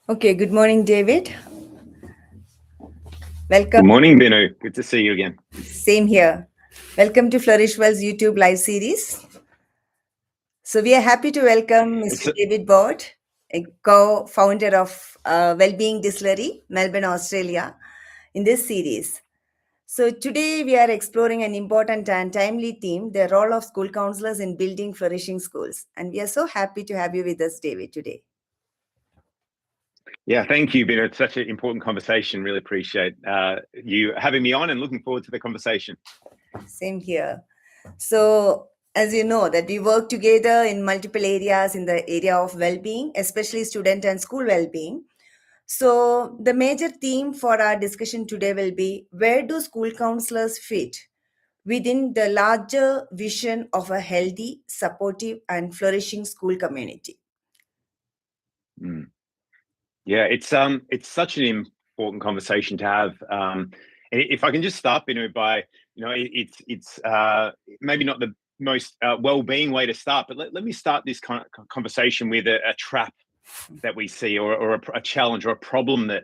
Okay, good morning, David. Good Welcome. morning, Binu. Good to see you again. Same here. Welcome to Flourish Well's YouTube live series. So, we are happy to welcome Mr. It's David Bord, a co founder of Wellbeing Distillery, Melbourne, Australia, in this series. So, today we are exploring an important and timely theme, the role of school counselors in building flourishing schools. And we are so happy to have you with us, David, today. yeah, thank you, Binu. It's such an important conversation. Really appreciate you having me on and looking forward to the conversation. Same here. So, as you know, that we work together in multiple areas in the area of well-being, especially student and school well-being. So, the major theme for our discussion today will be where do school counselors fit within the larger vision of a healthy, supportive, and flourishing school community? Mm. Yeah, it's such an important conversation to have. If I can just start, Binu, by it's maybe not the most well-being way to start, but let me start this kind of conversation with a trap that we see, or a challenge, or a problem that,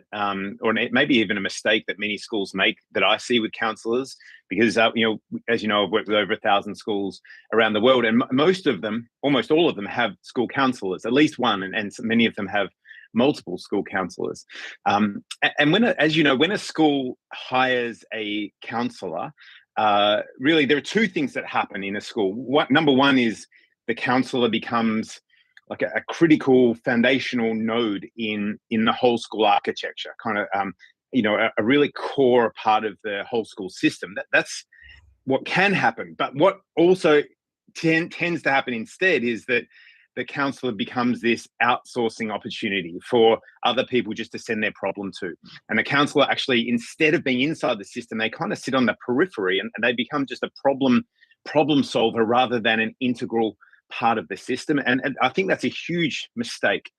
or maybe even a mistake that many schools make that I see with counsellors. Because as you know, I've worked with over 1,000 schools around the world, and most of them, almost all of them, have school counsellors, at least one, and many of them have multiple school counsellors. And as you know, when a school hires a counsellor, really there are two things that happen in a school. Number one is the counsellor becomes like a critical foundational node in the whole school architecture, kind of a really core part of the whole school system. That's what can happen. But what also tends to happen instead is that the counsellor becomes this outsourcing opportunity for other people just to send their problem to. And the counsellor actually, instead of being inside the system, they kind of sit on the periphery, and they become just a problem solver rather than an integral part of the system. And I think that's a huge mistake,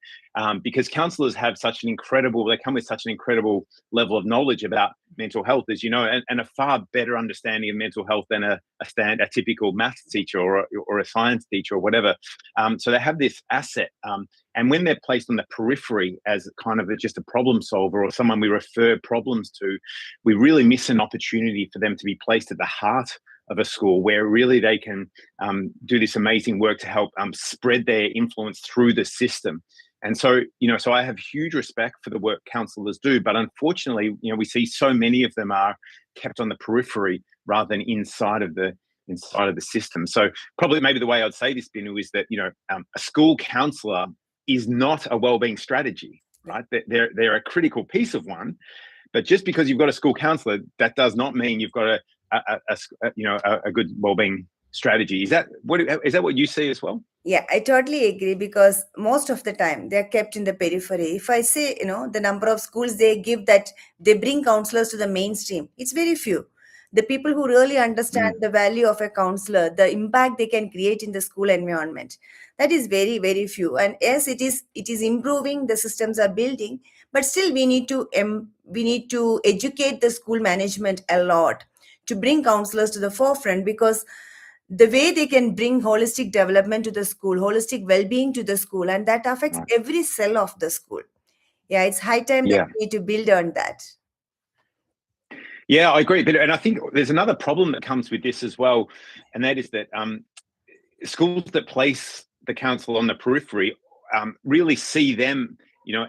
because counsellors they come with such an incredible level of knowledge about mental health, as you know, and a far better understanding of mental health than a typical maths teacher or a science teacher or whatever. So they have this asset. And when they're placed on the periphery as kind of just a problem solver or someone we refer problems to, we really miss an opportunity for them to be placed at the heart of a school, where really they can do this amazing work to help spread their influence through the system. And so, so I have huge respect for the work counsellors do, but unfortunately, we see so many of them are kept on the periphery rather than inside of the system. So probably maybe the way I'd say this, Binu, is that a school counsellor is not a wellbeing strategy, right? They're a critical piece of one, but just because you've got a school counsellor, that does not mean you've got a good wellbeing strategy. Is that what you see as well? Yeah, I totally agree because most of the time they're kept in the periphery. If I say, the number of schools they give that they bring counselors to the mainstream, it's very few. The people who really understand the value of a counselor, the impact they can create in the school environment, that is very, very few. And yes, it is improving, the systems are building, but still we need to educate the school management a lot to bring counselors to the forefront, because the way they can bring holistic development to the school, holistic well-being to the school, and that affects Right. every cell of the school. Yeah, it's high time that Yeah. we need to build on that. Yeah, I agree. And I think there's another problem that comes with this as well, and that is that schools that place the counsellor on the periphery really see them,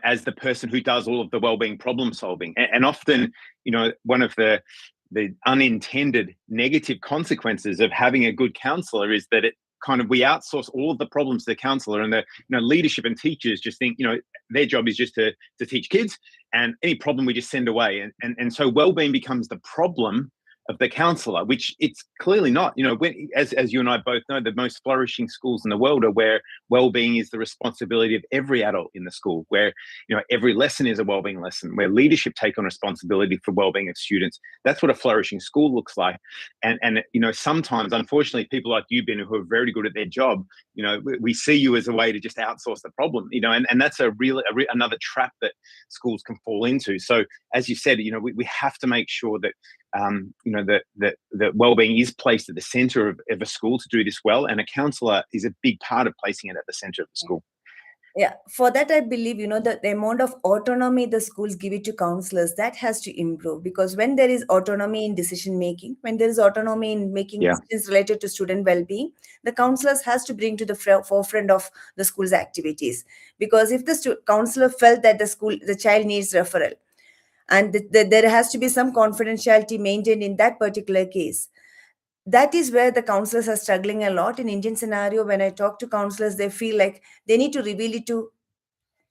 as the person who does all of the wellbeing problem solving. And often, one of the unintended negative consequences of having a good counsellor is that we outsource all of the problems to the counsellor, and the leadership and teachers just think their job is just to teach kids, and any problem we just send away, and so wellbeing becomes the problem of the counsellor, which it's clearly not. As you and I both know, the most flourishing schools in the world are where wellbeing is the responsibility of every adult in the school, where every lesson is a wellbeing lesson, where leadership take on responsibility for wellbeing of students. That's what a flourishing school looks like. And sometimes, unfortunately, people like you, Ben, who are very good at their job, we see you as a way to just outsource the problem, and that's another trap that schools can fall into. So as you said, we have to make sure that that wellbeing is placed at the centre of a school to do this well, and a counsellor is a big part of placing it at the centre of the school. Yeah, for that, I believe, the amount of autonomy the schools give it to counselors, that has to improve. Because when there is autonomy in decision making, when there is autonomy in making Yeah. decisions related to student well-being, the counselors has to bring to the forefront of the school's activities. Because if the counselor felt that the child needs referral, and there has to be some confidentiality maintained in that particular case, that is where the counselors are struggling a lot in Indian scenario. When I talk to counselors, they feel like they need to reveal it to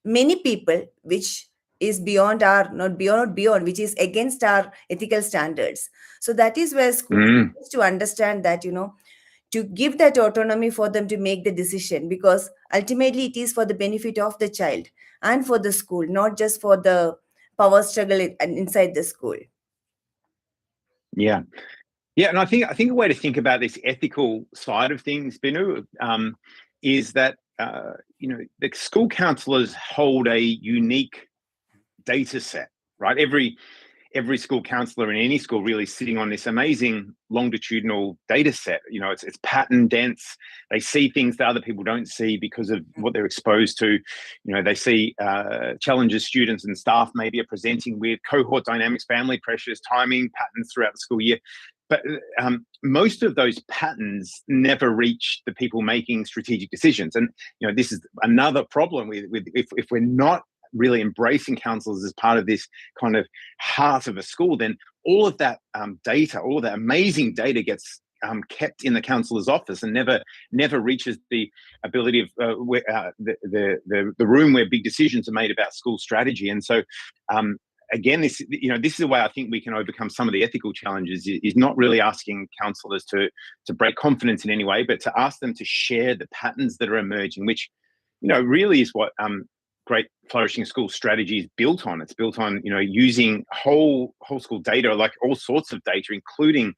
many people, which is beyond our not beyond, which is against our ethical standards. So that is where schools Mm, needs to understand that, to give that autonomy for them to make the decision, because ultimately it is for the benefit of the child and for the school, not just for the power struggle inside the school. yeah. Yeah, and I think a way to think about this ethical side of things, Binu, is that the school counsellors hold a unique data set, right? Every school counselor in any school really sitting on this amazing longitudinal data set. It's pattern dense. They see things that other people don't see because of what they're exposed to. They see challenges students and staff maybe are presenting with, cohort dynamics, family pressures, timing patterns throughout the school year. But most of those patterns never reach the people making strategic decisions. And this is another problem with if we're not really embracing counsellors as part of this kind of heart of a school, then all of that data, all of that amazing data gets kept in the counsellor's office and never reaches the ability of the room where big decisions are made about school strategy. And so again, this is a way I think we can overcome some of the ethical challenges, is not really asking counsellors to break confidence in any way, but to ask them to share the patterns that are emerging, which really is what great flourishing school strategy is built on. It's built on using whole school data, like all sorts of data, including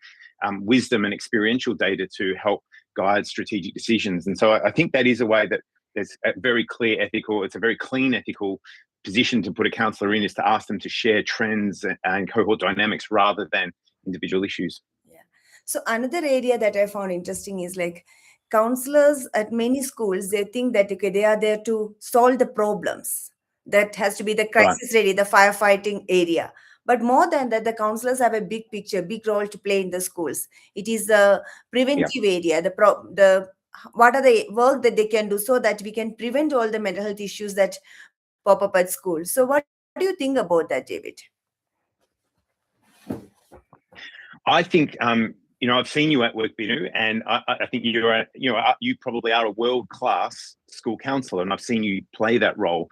wisdom and experiential data, to help guide strategic decisions. And so I think that is a way that there's a very clear ethical, it's a very clean ethical position to put a counsellor in, is to ask them to share trends and cohort dynamics rather than individual issues. Yeah. So another area that I found interesting is like counselors at many schools, they think that okay, they are there to solve the problems. That has to be the Right. crisis ready, the firefighting area. But more than that, the counselors have a big picture, big role to play in the schools. It is the Yeah. preventive area, the what are the work that they can do so that we can prevent all the mental health issues that pop up at school. So what do you think about that, David? I think I've seen you at work, Binu, and I think you probably are a world class school counsellor, and I've seen you play that role.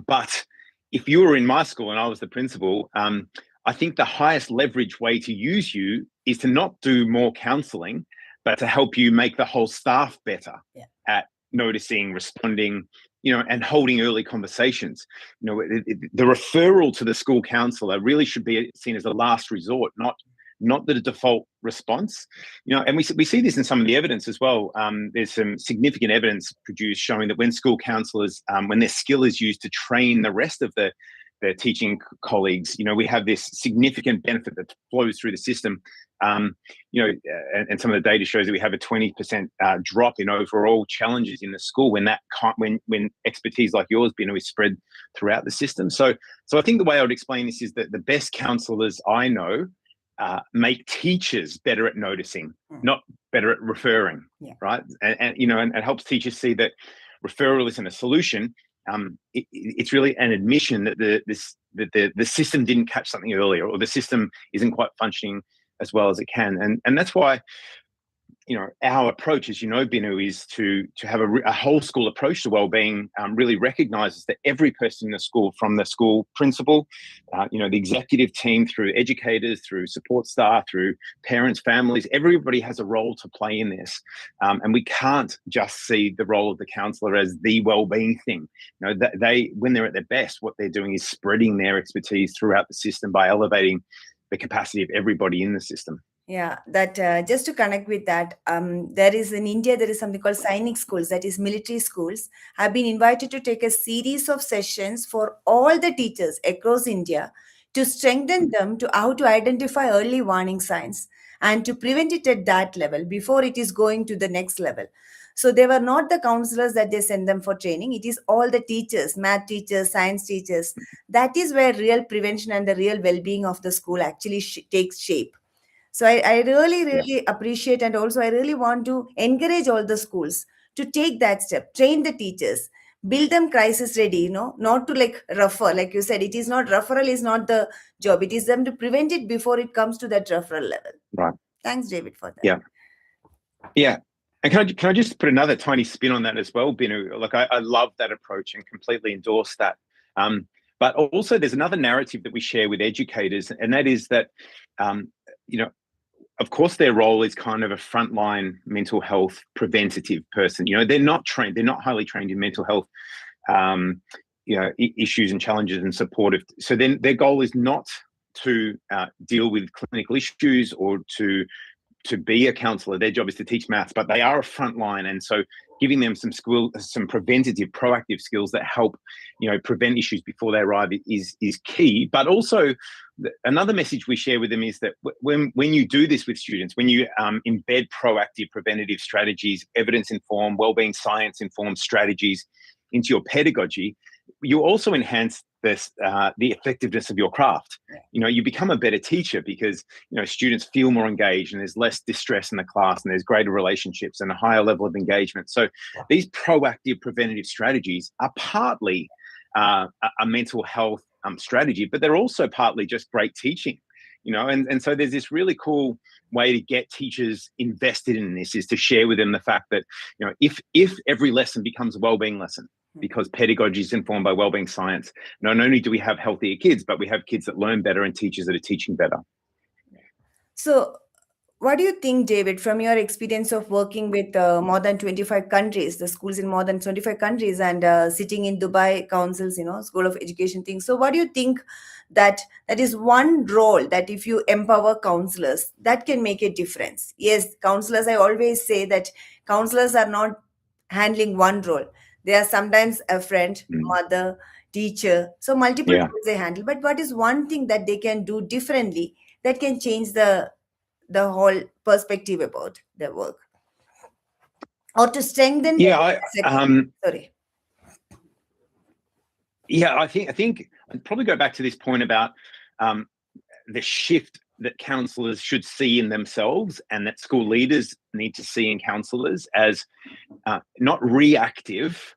But if you were in my school and I was the principal, I think the highest leverage way to use you is to not do more counselling, but to help you make the whole staff better at noticing, responding, and holding early conversations. The referral to the school counsellor really should be seen as a last resort, not the default response. And we see this in some of the evidence as well. There's some significant evidence produced showing that when school counsellors, when their skill is used to train the rest of their teaching colleagues, we have this significant benefit that flows through the system. And some of the data shows that we have a 20% drop in overall challenges in the school when expertise like yours, is spread throughout the system. So I think the way I would explain this is that the best counsellors I know make teachers better at noticing, not better at referring, right? And it helps teachers see that referral isn't a solution. It's really an admission that the system didn't catch something earlier, or the system isn't quite functioning as well as it can. And that's why our approach, as Binu, is to have a whole school approach to wellbeing. Really recognises that every person in the school, from the school principal, the executive team, through educators, through support staff, through parents, families, everybody has a role to play in this. And we can't just see the role of the counsellor as the wellbeing thing. When they're at their best, what they're doing is spreading their expertise throughout the system by elevating the capacity of everybody in the system. Yeah, that just to connect with that, there is in India, there is something called Sainik schools, that is military schools, have been invited to take a series of sessions for all the teachers across India to strengthen them to how to identify early warning signs and to prevent it at that level before it is going to the next level. So they were not the counselors that they send them for training. It is all the teachers, math teachers, science teachers. That is where real prevention and the real well-being of the school actually takes shape. So I really, Yeah. really appreciate, and also I really want to encourage all the schools to take that step, train the teachers, build them crisis ready, not to like refer, like you said, it is not referral is not the job. It is them to prevent it before it comes to that referral level. Right. Thanks, David, for that. Yeah. Yeah. And can I just put another tiny spin on that as well, Binu? Like I love that approach and completely endorse that. But also there's another narrative that we share with educators, and that is that, you know, of course their role is kind of a frontline mental health preventative person. You know, they're not trained, they're not highly trained in mental health, issues and challenges and supportive. So then their goal is not to deal with clinical issues or to be a counsellor. Their job is to teach maths, but they are a frontline, and so giving them some preventative, proactive skills that help, prevent issues before they arrive is key. But also, another message we share with them is that when you do this with students, when you embed proactive, preventative strategies, evidence-informed, wellbeing science-informed strategies into your pedagogy, you also enhance the effectiveness of your craft. You become a better teacher because students feel more engaged, and there's less distress in the class, and there's greater relationships and a higher level of engagement. So these proactive preventative strategies are partly a mental health strategy, but they're also partly just great teaching. And so there's this really cool way to get teachers invested in this, is to share with them the fact that if every lesson becomes a wellbeing lesson, because pedagogy is informed by wellbeing science, not only do we have healthier kids, but we have kids that learn better and teachers that are teaching better. So what do you think, David, from your experience of working with more than 25 countries, the schools in more than 25 countries, and sitting in Dubai councils, School of Education things? So what do you think that is one role that if you empower counselors, that can make a difference? Yes, counselors, I always say that counselors are not handling one role. They are sometimes a friend, mother, teacher. So multiple roles they handle. But what is one thing that they can do differently that can change the whole perspective about the work, or to strengthen sorry. I think I'd probably go back to this point about the shift that counsellors should see in themselves, and that school leaders need to see in counsellors as not reactive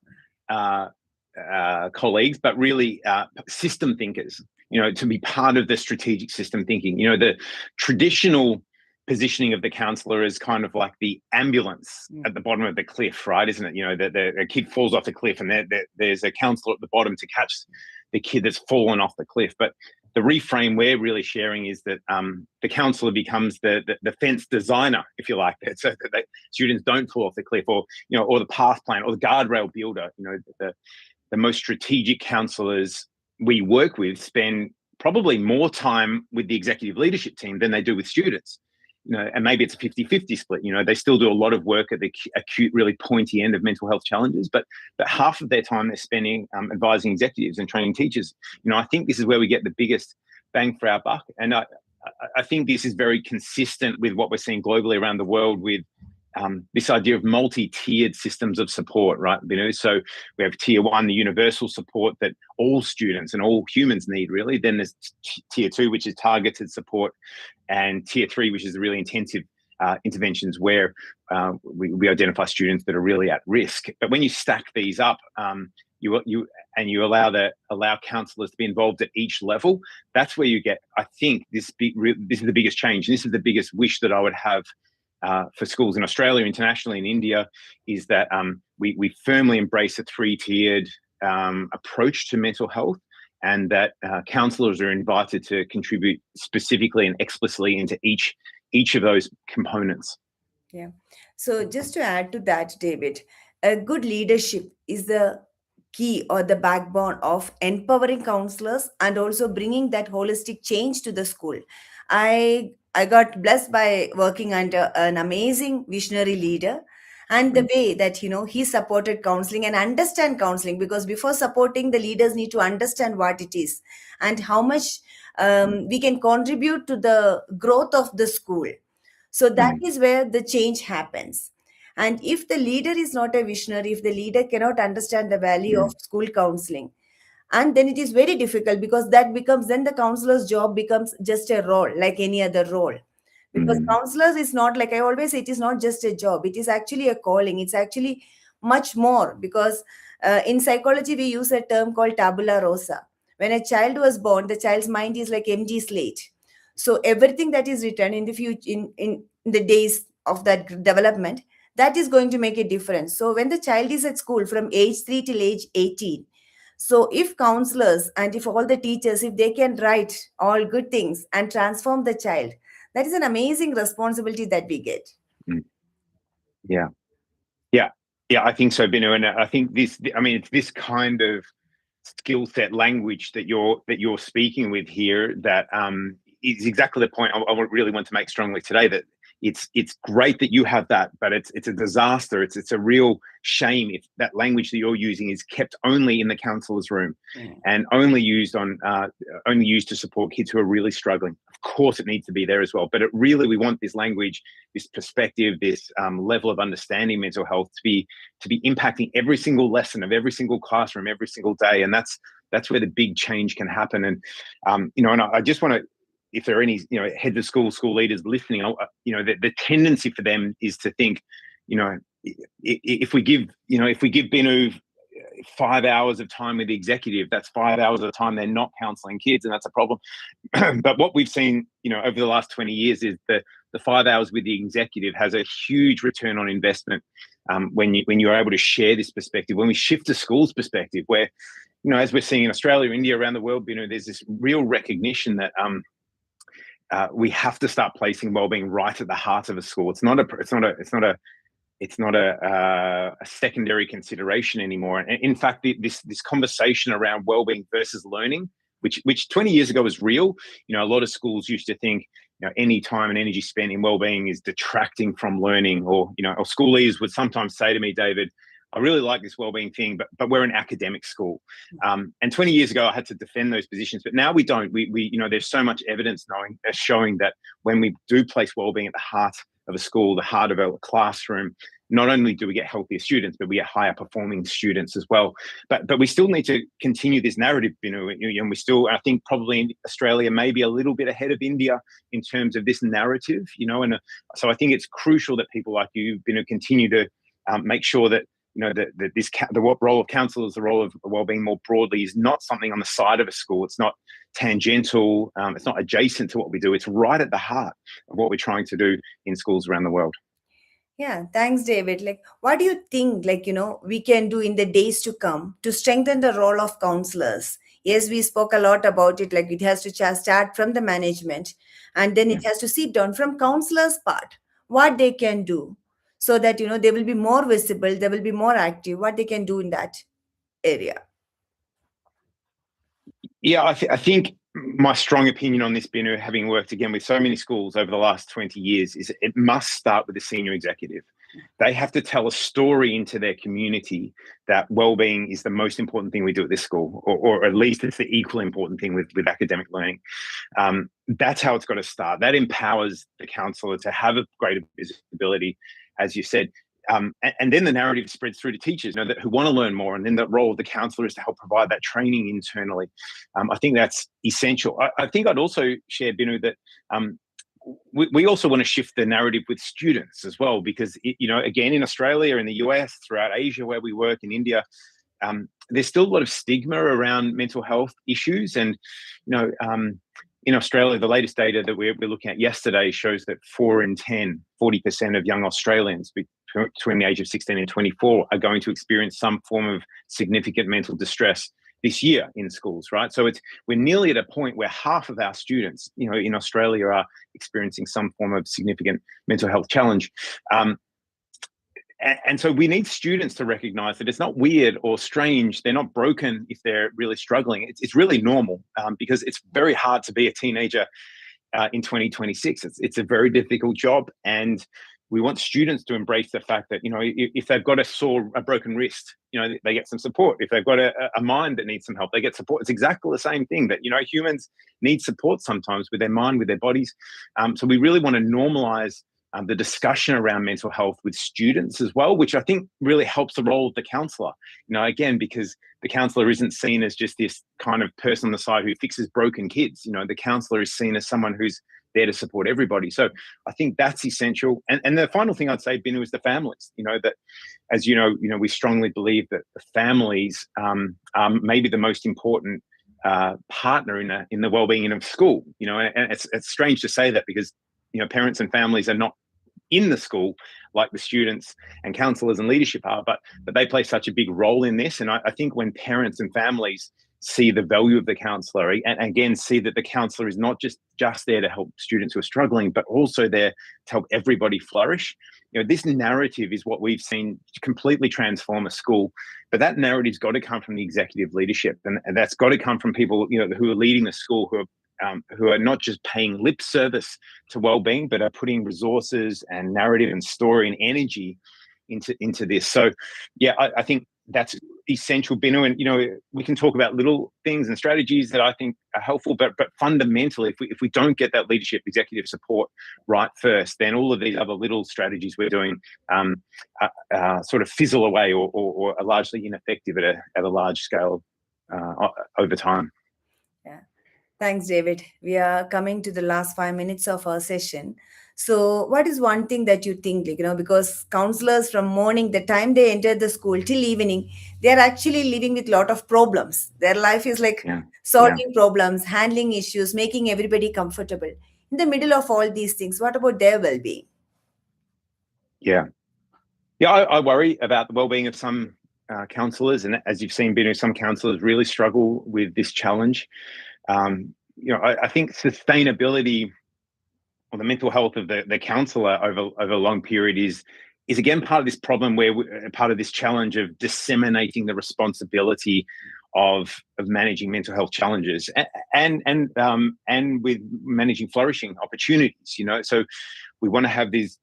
colleagues, but really system thinkers, to be part of the strategic system thinking. The traditional positioning of the counsellor is kind of like the ambulance at the bottom of the cliff, right? Isn't it? The kid falls off the cliff, and there's a counsellor at the bottom to catch the kid that's fallen off the cliff. But the reframe we're really sharing is that the counsellor becomes the fence designer, if you like, so that students don't fall off the cliff, or the path plan, or the guardrail builder. The most strategic counsellors we work with spend probably more time with the executive leadership team than they do with students. And maybe it's a 50-50 split. They still do a lot of work at the acute, really pointy end of mental health challenges, but half of their time they're spending advising executives and training teachers. I think this is where we get the biggest bang for our buck. And I think this is very consistent with what we're seeing globally around the world with this idea of multi-tiered systems of support, right? So we have tier one, the universal support that all students and all humans need, really. Then there's tier two, which is targeted support, and tier three, which is the really intensive interventions where we identify students that are really at risk. But when you stack these up, you allow counsellors to be involved at each level, that's where you get, I think, this is the biggest change. And this is the biggest wish that I would have for schools in Australia, internationally, in India, is that we firmly embrace a three-tiered approach to mental health, and that counsellors are invited to contribute specifically and explicitly into each of those components. Yeah. So just to add to that, David, a good leadership is the key or the backbone of empowering counselors and also bringing that holistic change to the school. I got blessed by working under an amazing visionary leader, and the way that he supported counseling and understand counseling, because before supporting, the leaders need to understand what it is and how much we can contribute to the growth of the school. So that is where the change happens. And if the leader is not a visionary, if the leader cannot understand the value of Mm, school counseling, and then it is very difficult, because that becomes, then the counselor's job becomes just a role like any other role. Because mm, counselors is not, like I always say, it is not just a job, it is actually a calling, it's actually much more. Because in psychology we use a term called tabula rasa. When a child was born, the child's mind is like empty slate. So everything that is written in the future, in the days of that development, that is going to make a difference. So when the child is at school from age 3 till age 18, so if counselors and if all the teachers, if they can write all good things and transform the child, that is an amazing responsibility that we get. mm. Yeah. Yeah, yeah, I think so, Binu, and I think this. I mean, it's this kind of skill set language that you're speaking with here that is exactly the point I really want to make strongly today. That it's great that you have that, but it's a disaster. It's a real shame if that language that you're using is kept only in the counselor's room Mm. and only used to support kids who are really struggling. Of course, it needs to be there as well, but we want this language, this perspective, this level of understanding mental health to be impacting every single lesson of every single classroom every single day, and that's where the big change can happen. And and I just want to, if there are any heads of school leaders listening, the tendency for them is to think, if we give Binu 5 hours of time with the executive, that's 5 hours of time they're not counselling kids, and that's a problem. But what we've seen, over the last 20 years is the 5 hours with the executive has a huge return on investment when you're able to share this perspective. When we shift to schools perspective, where as we're seeing in Australia, India, around the world, there's this real recognition that we have to start placing wellbeing right at the heart of a school. It's not a secondary consideration anymore. And in fact, this conversation around wellbeing versus learning, which 20 years ago was real. A lot of schools used to think, any time and energy spent in wellbeing is detracting from learning, or school leaders would sometimes say to me, David, I really like this wellbeing thing, but we're an academic school. And 20 years ago, I had to defend those positions, but now we don't. We there's so much evidence showing that when we do place wellbeing at the heart of a school, the heart of a classroom, not only do we get healthier students, but we get higher performing students as well. But we still need to continue this narrative, and we still, I think, probably in Australia, maybe a little bit ahead of India in terms of this narrative, and so I think it's crucial that people like you, continue to make sure that the role of counsellors, the role of wellbeing more broadly, is not something on the side of a school. It's not tangential. It's not adjacent to what we do. It's right at the heart of what we're trying to do in schools around the world. Yeah, thanks, David. Like, what do you think, we can do in the days to come to strengthen the role of counselors? Yes, we spoke a lot about it. Like, it has to start from the management, and then it Yeah. has to sit down from counselors' part, what they can do, so that, they will be more visible, they will be more active, what they can do in that area. Yeah, I think my strong opinion on this, Binu, having worked again with so many schools over the last 20 years, is it must start with the senior executive. They have to tell a story into their community that wellbeing is the most important thing we do at this school, or at least it's the equal important thing with academic learning. That's how it's got to start. That empowers the counsellor to have a greater visibility, as you said. And then the narrative spreads through to teachers, who want to learn more. And then the role of the counsellor is to help provide that training internally. I think that's essential. I think I'd also share, Binu, that we also want to shift the narrative with students as well, because, again, in Australia, in the US, throughout Asia where we work, in India, there's still a lot of stigma around mental health issues. And, in Australia, the latest data that we're looking at yesterday shows that 4 in 10, 40% of young Australians between the age of 16 and 24 are going to experience some form of significant mental distress this year in schools, right? So we're nearly at a point where half of our students, in Australia, are experiencing some form of significant mental health challenge. And so we need students to recognize that it's not weird or strange. They're not broken if they're really struggling. It's really normal, because it's very hard to be a teenager in 2026. It's a very difficult job. And we want students to embrace the fact that, if they've got a broken wrist, they get some support. If they've got a mind that needs some help, they get support. It's exactly the same thing, that, humans need support sometimes with their mind, with their bodies. So we really want to normalize the discussion around mental health with students as well, which I think really helps the role of the counsellor. Again, because the counsellor isn't seen as just this kind of person on the side who fixes broken kids. The counsellor is seen as someone who's there to support everybody. So I think that's essential. And the final thing I'd say, Binu, is the families. That, as we strongly believe that the families are maybe the most important partner in the well-being of school. And it's strange to say that, because parents and families are not in the school like the students and counsellors and leadership are, but they play such a big role in this. And I think when parents and families see the value of the counsellor, and again see that the counsellor is not just there to help students who are struggling, but also there to help everybody flourish. This narrative is what we've seen completely transform a school. But that narrative's got to come from the executive leadership, and that's got to come from people who are leading the school, who are not just paying lip service to well-being, but are putting resources and narrative and story and energy into this. So, yeah, I think that's essential, Binu. And we can talk about little things and strategies that I think are helpful, but fundamentally, if we don't get that leadership, executive support right first, then all of these other little strategies we're doing sort of fizzle away, or are largely ineffective at a large scale over time. Yeah. Thanks, David. We are coming to the last 5 minutes of our session. So, what is one thing that you think, because counselors from morning, the time they enter the school till evening, they are actually living with a lot of problems. Their life is like solving problems, handling issues, making everybody comfortable. In the middle of all these things, what about their well-being? Yeah, I worry about the well-being of some counsellors, and as you've seen, Binu, some counsellors really struggle with this challenge. I think sustainability, or the mental health of the counsellor over a long period is again part of this problem, where part of this challenge of disseminating the responsibility of managing mental health challenges, and with managing flourishing opportunities. So we want to have this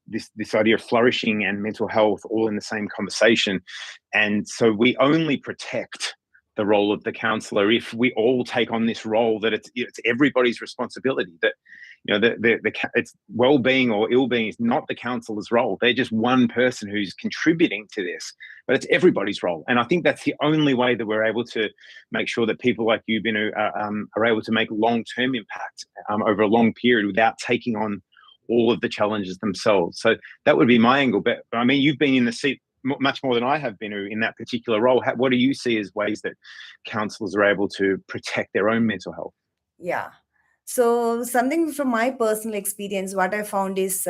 idea of flourishing and mental health all in the same conversation, and so we only protect the role of the counsellor if we all take on this role that it's everybody's responsibility. That it's well-being or ill-being is not the counsellor's role. They're just one person who's contributing to this, but it's everybody's role. And I think that's the only way that we're able to make sure that people like you, Binu, are able to make long-term impact over a long period without taking on all of the challenges themselves. So that would be my angle. But I mean, you've been in the seat much more than I have been in that particular role. What do you see as ways that counsellors are able to protect their own mental health? Yeah. So something from my personal experience, what I found is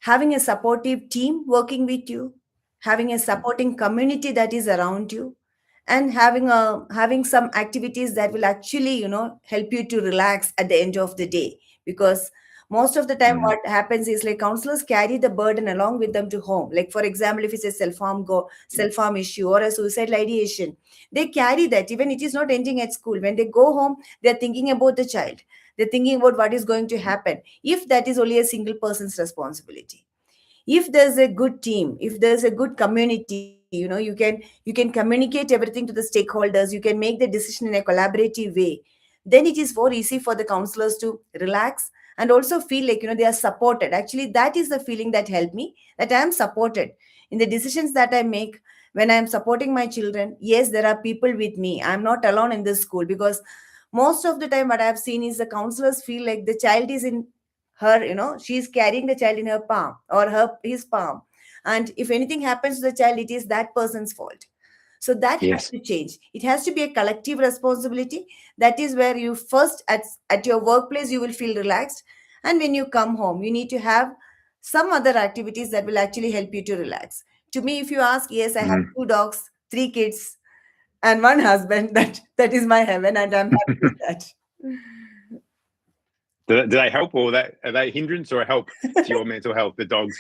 having a supportive team working with you, having a supporting community that is around you, and having some activities that will actually help you to relax at the end of the day. Because most of the time what happens is like counselors carry the burden along with them to home. Like, for example, if it's a self-harm issue or a suicide ideation, they carry that. Even it is not ending at school, when they go home, they're thinking about the child, they're thinking about what is going to happen, if that is only a single person's responsibility. If there's a good team, if there's a good community, you can communicate everything to the stakeholders, you can make the decision in a collaborative way, then it is more easy for the counselors to relax and also feel like they are supported. Actually, that is the feeling that helped me, that I am supported in the decisions that I make. When I am supporting my children, yes, there are people with me, I'm not alone in this school. Because most of the time what I have seen is the counselors feel like the child is in her, she's carrying the child in her palm or his palm, and if anything happens to the child, it is that person's fault. So that has Yes. to change. It has to be a collective responsibility. That is where you first, at your workplace, you will feel relaxed, and when you come home, you need to have some other activities that will actually help you to relax. To me, if you ask, yes, I have 2 dogs, 3 kids, and one husband. That is my heaven, and I'm happy with that. Do they help, or are they a hindrance or a help to your mental health, the dogs,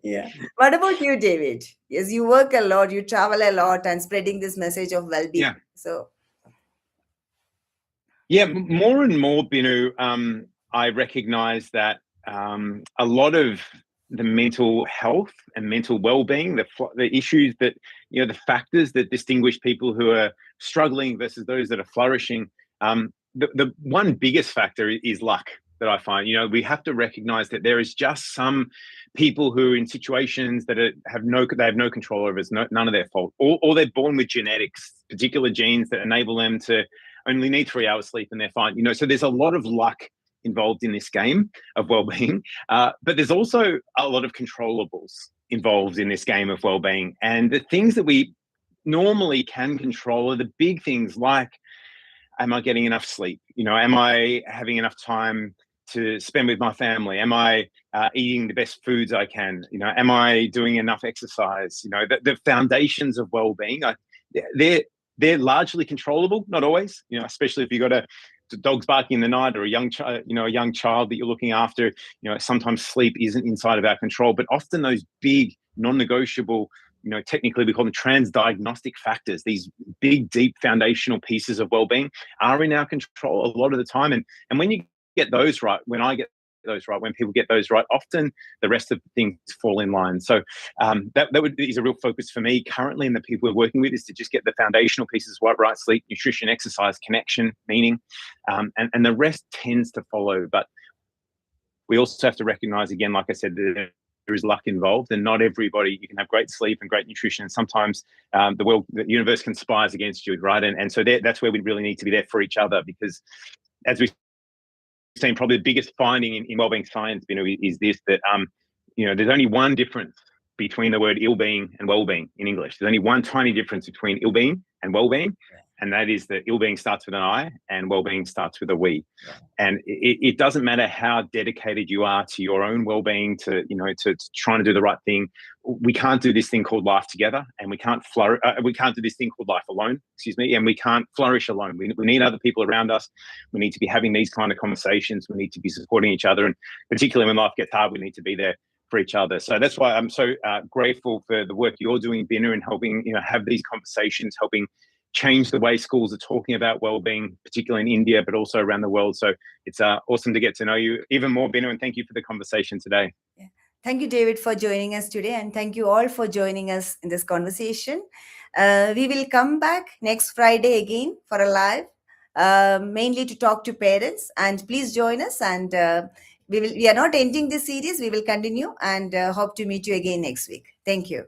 Yeah. What about you, David? Yes, you work a lot, you travel a lot, and spreading this message of well-being. Yeah. So, yeah, more and more, Binu, I recognise that a lot of the mental health and mental well-being, the issues that, the factors that distinguish people who are struggling versus those that are flourishing, the one biggest factor is luck. that I find. We have to recognize that there is just some people who are in situations that have no control over. It's none of their fault, or they're born with genetics, particular genes that enable them to only need 3 hours sleep and they're fine. So there's a lot of luck involved in this game of well-being, but there's also a lot of controllables involved in this game of well-being. And the things that we normally can control are the big things like, am I getting enough sleep? Am I having enough time to spend with my family? Am I eating the best foods I can? Am I doing enough exercise? The foundations of well-being, they're largely controllable, not always. Especially if you've got a dog's barking in the night or a young child that you're looking after. Sometimes sleep isn't inside of our control, but often those big non-negotiable, technically we call them transdiagnostic factors, these big, deep foundational pieces of well-being are in our control a lot of the time. And when you get those right, when I get those right, when people get those right, often the rest of the things fall in line. So that is a real focus for me currently, and the people we're working with, is to just get the foundational pieces right: sleep, nutrition, exercise, connection, meaning, and the rest tends to follow. But we also have to recognize, again, like I said, there is luck involved, and not everybody, you can have great sleep and great nutrition, and sometimes the universe conspires against you, right? And so that's where we really need to be there for each other, because as we've seen, probably the biggest finding in wellbeing science, is this, that there's only one difference between the word ill-being and well-being in English. There's only one tiny difference between ill-being and well-being, and that is that ill-being starts with an I and well-being starts with a we. And it doesn't matter how dedicated you are to your own well-being, to trying to do the right thing. We can't do this thing called life together, and we can't do this thing called life alone, and we can't flourish alone. We need other people around us. We need to be having these kind of conversations. We need to be supporting each other, and particularly when life gets hard, we need to be there for each other. So that's why I'm so grateful for the work you're doing, Binu, and helping have these conversations, helping change the way schools are talking about well-being, particularly in India, but also around the world. So it's awesome to get to know you even more, Binu, and thank you for the conversation today. Yeah. Thank you, David, for joining us today, and thank you all for joining us in this conversation. We will come back next Friday again for a live, mainly to talk to parents, and please join us. And we are not ending this series. We will continue, and hope to meet you again next week. Thank you.